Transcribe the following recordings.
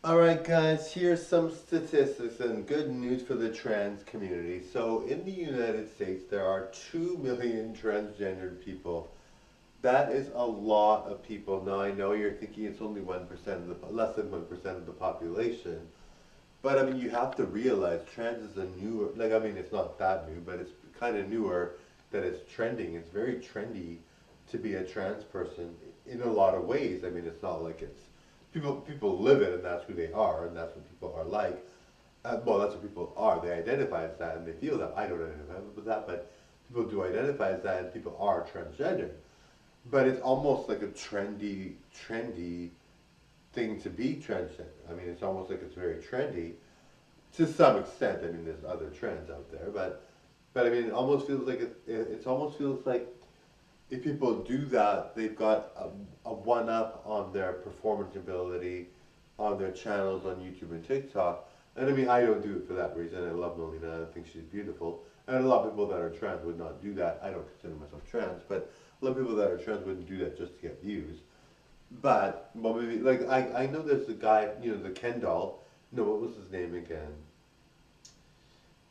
Alright guys, here's some statistics and good news for the trans community. So in the United States there are 2 million transgendered people. That is a lot of people. Now I know you're thinking it's only 1% of the, less than 1% of the population. But I mean you have to realize trans is a newer, like I mean it's not that new, but it's kind of newer that it's trending. It's very trendy to be a trans person in a lot of ways. I mean it's not like it's people live it and that's who they are and that's what people are like. Well, that's what people are. They identify as that and they feel that. I don't identify with that, but people do identify as that and people are transgender. But it's almost like a trendy thing to be transgender. I mean, it's almost like it's very trendy to some extent. I mean, there's other trends out there, but I mean, it almost feels like it almost feels like if people do that, they've got a one up on their performance ability on their channels on YouTube and TikTok. And I mean, I don't do it for that reason. I love Melina. I think she's beautiful. And a lot of people that are trans would not do that. I don't consider myself trans, but a lot of people that are trans wouldn't do that just to get views. But, well, maybe, like, I know there's a guy, you know, the Ken doll. No, what was his name again?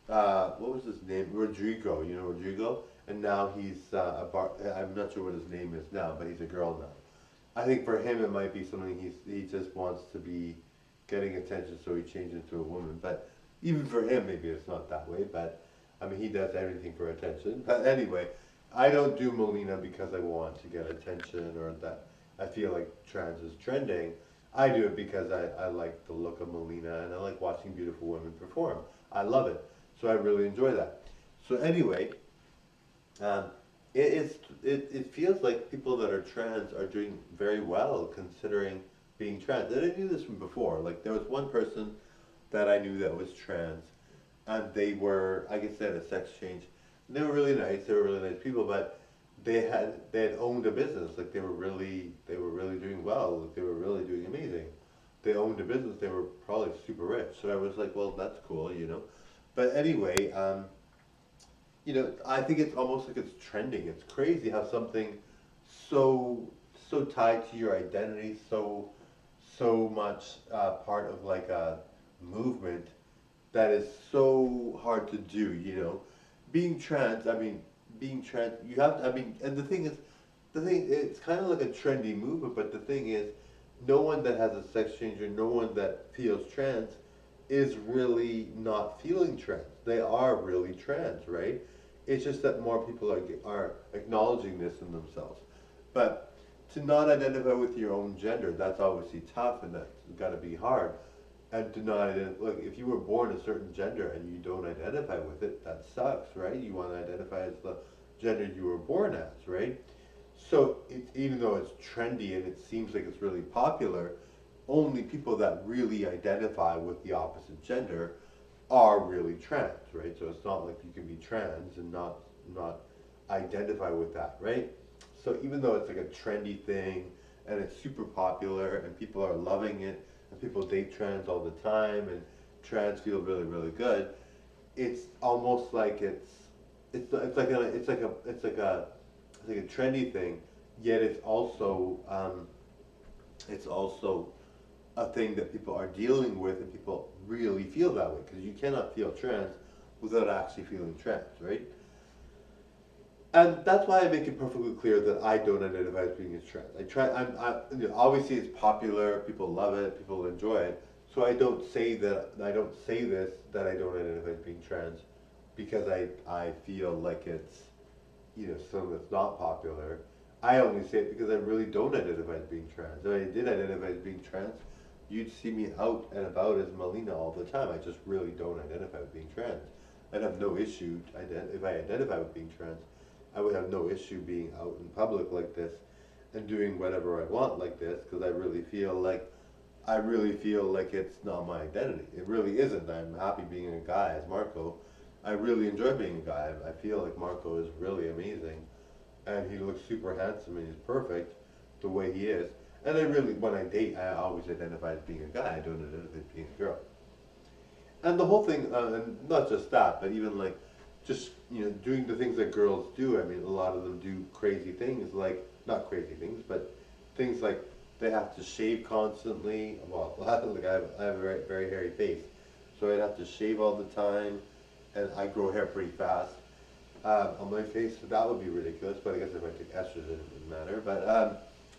What was his name? Rodrigo, you know Rodrigo? And now he's I'm not sure what his name is now, but he's a girl now. I think for him it might be something he just wants to be getting attention, so he changed into a woman. But even for him, maybe it's not that way. But I mean, he does everything for attention. But anyway, I don't do Molina because I want to get attention or that I feel like trans is trending. I do it because I like the look of Molina and I like watching beautiful women perform. I love it. So I really enjoy that. So anyway, um, it feels like people that are trans are doing very well considering being trans. And I knew this from before. Like there was one person that I knew that was trans, and they were, I guess they had a sex change. And they were really nice. They were really nice people, but they had owned a business. Like they were really doing well. Like they were really doing amazing. They owned a business. They were probably super rich. So I was like, well, that's cool, you know. But anyway, you know, I think it's almost like it's trending. It's crazy how something so so tied to your identity, so much part of like a movement that is so hard to do. You know, being trans. I mean, being trans. You have to. I mean, and the thing is, it's kind of like a trendy movement. But the thing is, no one that has a sex change or no one that feels trans is really not feeling trans. They are really trans, right? It's just that more people are acknowledging this in themselves. But to not identify with your own gender, that's obviously tough and that's got to be hard. And to not identify, like if you were born a certain gender and you don't identify with it, that sucks, right? You want to identify as the gender you were born as, right? So even though it's trendy and it seems like it's really popular, only people that really identify with the opposite gender are really trans, right? So it's not like you can be trans and not identify with that, right? So even though it's like a trendy thing and it's super popular and people are loving it and people date trans all the time and trans feel really good, it's almost like it's like a trendy thing, yet it's also a thing that people are dealing with and people really feel that way because you cannot feel trans without actually feeling trans, right? And that's why I make it perfectly clear that I don't identify as being as trans. You know, obviously it's popular, people love it, people enjoy it. So I don't say this that I don't identify as being trans because I feel like it's, you know, something that's not popular. I only say it because I really don't identify as being trans. If I did identify as being trans, you'd see me out and about as Melina all the time. I just really don't identify with being trans. I'd have no issue if I identify with being trans. I would have no issue being out in public like this and doing whatever I want like this because I really feel like it's not my identity. It really isn't. I'm happy being a guy as Marco. I really enjoy being a guy. I feel like Marco is really amazing and he looks super handsome and he's perfect the way he is. And I really, when I date, I always identify as being a guy. I don't identify as being a girl. And the whole thing, and not just that, but even like, just doing the things that girls do. I mean, a lot of them do crazy things, like not crazy things, but things like They have to shave constantly. Well, like I have a very, very hairy face, so I'd have to shave all the time, and I grow hair pretty fast on my face. So that would be ridiculous. But I guess if I took estrogen, it wouldn't matter. But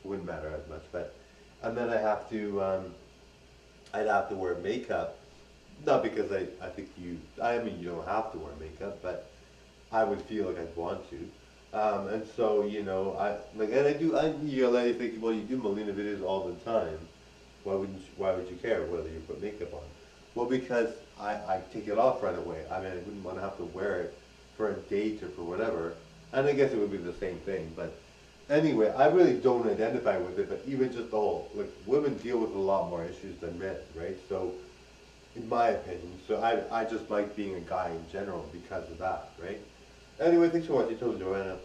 it wouldn't matter as much. But and then I'd have to wear makeup. Not because I think I mean, you don't have to wear makeup, but I would feel like I'd want to. And so, and I think, well, you do Molina videos all the time. Why would you care whether you put makeup on? Well, because I take it off right away. I mean, I wouldn't want to have to wear it for a date or for whatever. And I guess it would be the same thing, but anyway, I really don't identify with it, but even just the whole, like, women deal with a lot more issues than men, right? So, in my opinion, so I just like being a guy in general because of that, right? Anyway, thanks for watching. Total Joanna.